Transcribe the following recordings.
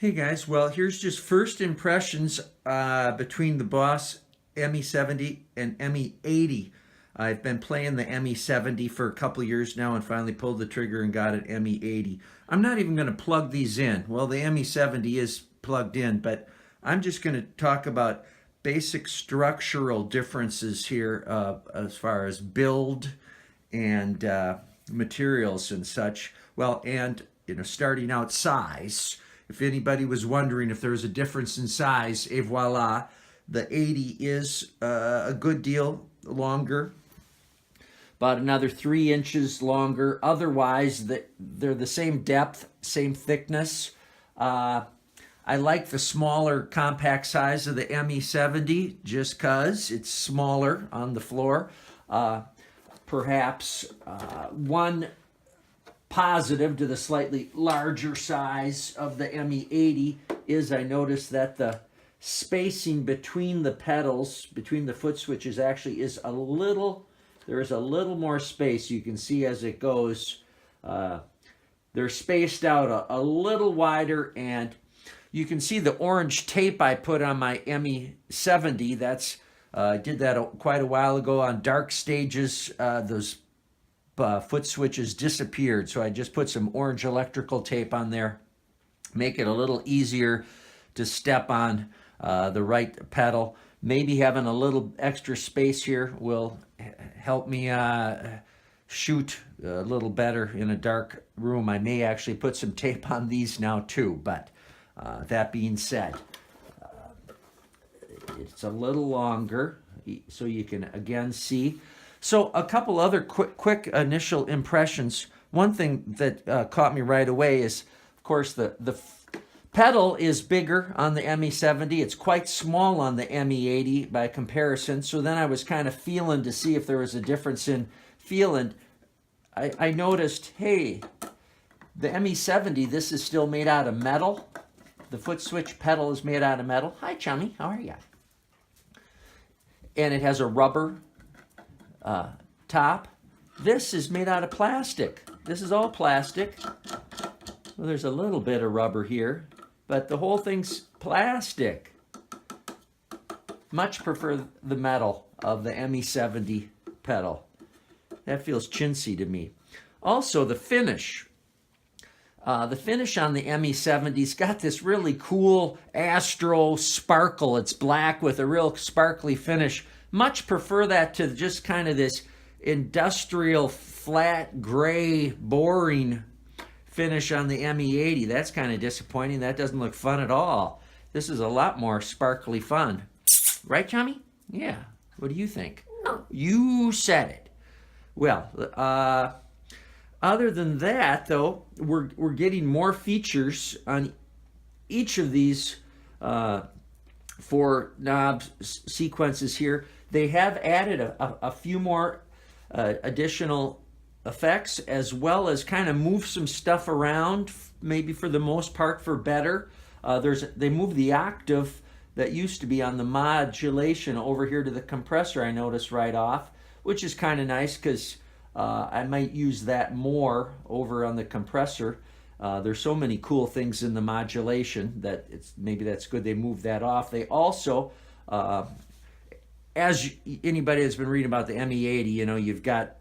Hey guys, well, here's just first impressions between the Boss ME-70 and ME-80. I've been playing the ME-70 for a couple years now and finally pulled the trigger and got an ME-80. I'm not even going to plug these in. Well, the ME-70 is plugged in, but I'm just going to talk about basic structural differences here as far as build and materials and such. Well, and starting out size. If anybody was wondering if there was a difference in size, et voila, the 80 is a good deal longer, about another 3 inches longer. Otherwise, they're the same depth, same thickness. I like the smaller compact size of the ME-70 just because it's smaller on the floor. Perhaps one positive to the slightly larger size of the ME-80 is I noticed that the spacing between the pedals, between the foot switches, actually is there is a little more space. You can see as it goes, they're spaced out a little wider, and you can see the orange tape I put on my ME-70. I did that quite a while ago on dark stages. Those foot switches disappeared, so I just put some orange electrical tape on there, make it a little easier to step on the right pedal. Maybe having a little extra space here will help me shoot a little better in a dark room. I may actually put some tape on these now too, but that being said, it's a little longer, so you can again see. So a couple other quick initial impressions. One thing that caught me right away is, of course, the pedal is bigger on the ME-70. It's quite small on the ME-80 by comparison. So then I was kind of feeling to see if there was a difference in feel. And I noticed, hey, the ME-70, this is still made out of metal. The foot switch pedal is made out of metal. Hi, Chummy. How are you? And it has a rubber top. This is made out of plastic. This is all plastic. Well, there's a little bit of rubber here, but the whole thing's plastic. Much prefer the metal of the ME-70 pedal. That feels chintzy to me. Also, the finish. The finish on the ME-70's got this really cool astro sparkle. It's black with a real sparkly finish. Much prefer that to just kind of this industrial, flat, gray, boring finish on the ME-80. That's kind of disappointing. That doesn't look fun at all. This is a lot more sparkly fun. Right, Chummy? Yeah. What do you think? No. You said it. Well, other than that, though, we're getting more features on each of these 4 knob sequences here. They have added a few more additional effects, as well as kind of move some stuff around, maybe for the most part for better. They moved the octave that used to be on the modulation over here to the compressor, I noticed right off, which is kind of nice because I might use that more over on the compressor. There's so many cool things in the modulation that maybe that's good they moved that off. They also, as anybody that's been reading about the ME-80, you've got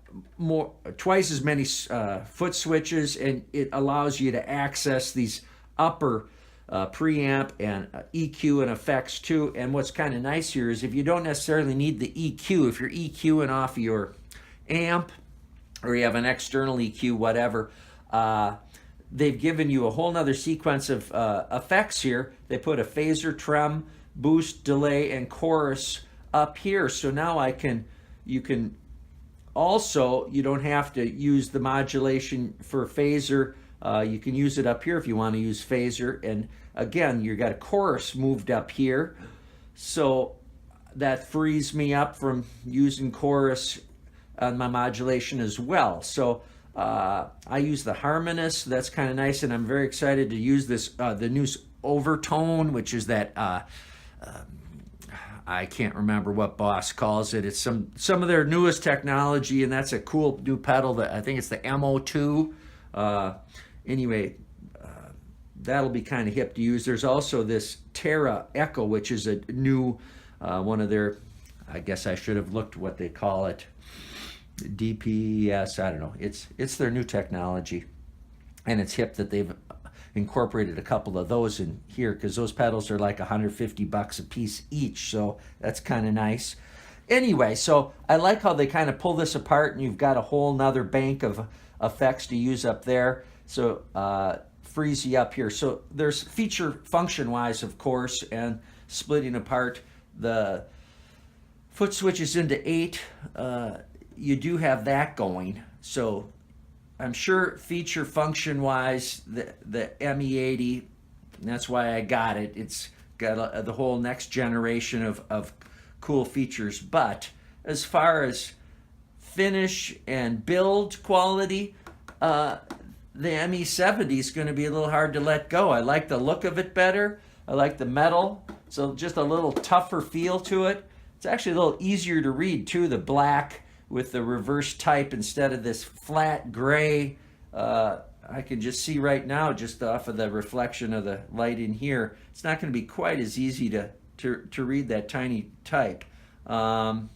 twice as many foot switches, and it allows you to access these upper preamp and EQ and effects too. And what's kind of nice here is if you don't necessarily need the EQ, if you're EQing off your amp or you have an external EQ, whatever, they've given you a whole nother sequence of effects here. They put a phaser, trem, boost, delay, and chorus up here. So now you can also, you don't have to use the modulation for phaser. You can use it up here if you want to use phaser. And again, you've got a chorus moved up here. So that frees me up from using chorus on my modulation as well. So I use the harmonist. That's kind of nice, and I'm very excited to use this the new overtone, which is that I can't remember what Boss calls it. It's some of their newest technology, and that's a cool new pedal that I think it's the MO2. Anyway, that'll be kind of hip to use. There's also this Terra Echo, which is a new one of their, I guess I should have looked what they call it, DPS, I don't know. It's their new technology, and it's hip that they've incorporated a couple of those in here, because those pedals are like $150 a piece each, so that's kind of nice. Anyway, so I like how they kind of pull this apart, and you've got a whole nother bank of effects to use up there. So frees you up here. So there's feature function wise, of course, and splitting apart the foot switches into 8, you do have that going. So I'm sure feature function wise, the ME-80, that's why I got it. It's got the whole next generation of cool features. But as far as finish and build quality, the ME-70 is going to be a little hard to let go. I like the look of it better. I like the metal. So just a little tougher feel to it. It's actually a little easier to read too, the black with the reverse type instead of this flat gray. I can just see right now, just off of the reflection of the light in here, it's not going to be quite as easy to read that tiny type. And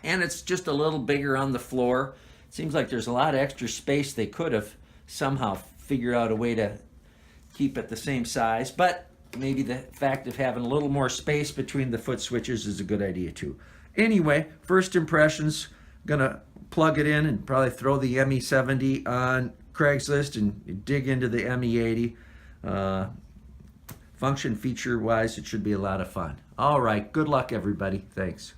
it's just a little bigger on the floor. It seems like there's a lot of extra space. They could have somehow figured out a way to keep it the same size, but maybe the fact of having a little more space between the foot switches is a good idea too. Anyway, first impressions, gonna plug it in and probably throw the ME-70 on Craigslist and dig into the ME-80. Function feature wise, it should be a lot of fun. All right, good luck everybody. Thanks.